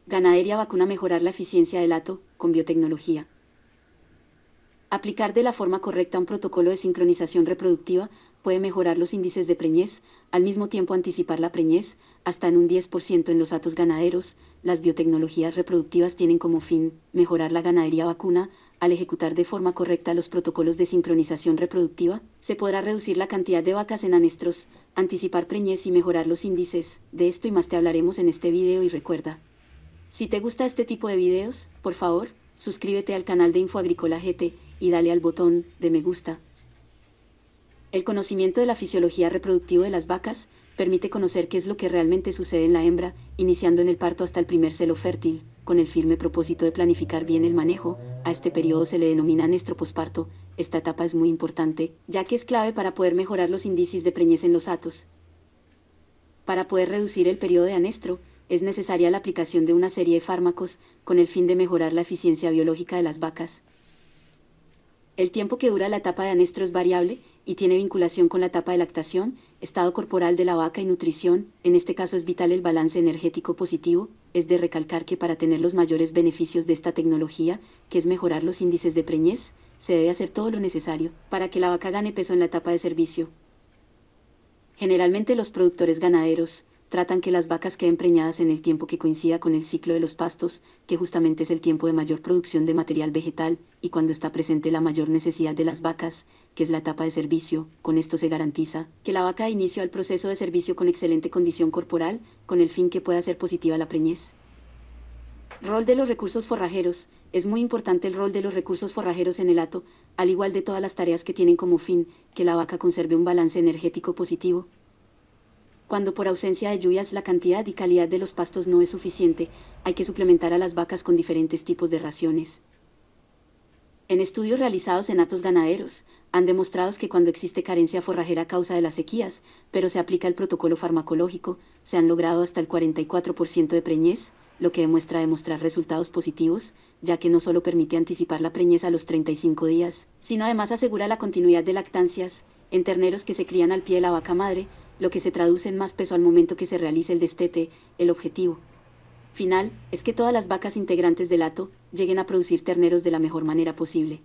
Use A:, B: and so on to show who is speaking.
A: Ganadería vacuna: mejorar la eficiencia del hato con biotecnología. Aplicar de la forma correcta un protocolo de sincronización reproductiva puede mejorar los índices de preñez, al mismo tiempo anticipar la preñez, hasta en un 10% en los hatos ganaderos. Las biotecnologías reproductivas tienen como fin mejorar la ganadería vacuna. Al ejecutar de forma correcta los protocolos de sincronización reproductiva, se podrá reducir la cantidad de vacas en anestros, anticipar preñez y mejorar los índices. De esto y más te hablaremos en este video, y recuerda, si te gusta este tipo de videos, por favor, suscríbete al canal de InfoAgrícola GT y dale al botón de me gusta. El conocimiento de la fisiología reproductiva de las vacas permite conocer qué es lo que realmente sucede en la hembra, iniciando en el parto hasta el primer celo fértil, con el firme propósito de planificar bien el manejo. A este periodo se le denomina anestro posparto. Esta etapa es muy importante, ya que es clave para poder mejorar los índices de preñez en los hatos. Para poder reducir el periodo de anestro, es necesaria la aplicación de una serie de fármacos con el fin de mejorar la eficiencia biológica de las vacas. El tiempo que dura la etapa de anestro es variable y tiene vinculación con la etapa de lactación, estado corporal de la vaca y nutrición. En este caso es vital el balance energético positivo. Es de recalcar que para tener los mayores beneficios de esta tecnología, que es mejorar los índices de preñez, se debe hacer todo lo necesario para que la vaca gane peso en la etapa de servicio. Generalmente los productores ganaderos tratan que las vacas queden preñadas en el tiempo que coincida con el ciclo de los pastos, que justamente es el tiempo de mayor producción de material vegetal, y cuando está presente la mayor necesidad de las vacas, que es la etapa de servicio. Con esto se garantiza que la vaca inició el proceso de servicio con excelente condición corporal, con el fin que pueda ser positiva la preñez. Rol de los recursos forrajeros. Es muy importante el rol de los recursos forrajeros en el hato, al igual de todas las tareas que tienen como fin que la vaca conserve un balance energético positivo. Cuando por ausencia de lluvias la cantidad y calidad de los pastos no es suficiente, hay que suplementar a las vacas con diferentes tipos de raciones. En estudios realizados en hatos ganaderos, han demostrado que cuando existe carencia forrajera a causa de las sequías, pero se aplica el protocolo farmacológico, se han logrado hasta el 44% de preñez, lo que demostrar resultados positivos, ya que no solo permite anticipar la preñez a los 35 días, sino además asegura la continuidad de lactancias en terneros que se crían al pie de la vaca madre, lo que se traduce en más peso al momento que se realice el destete. El objetivo final es que todas las vacas integrantes del hato lleguen a producir terneros de la mejor manera posible.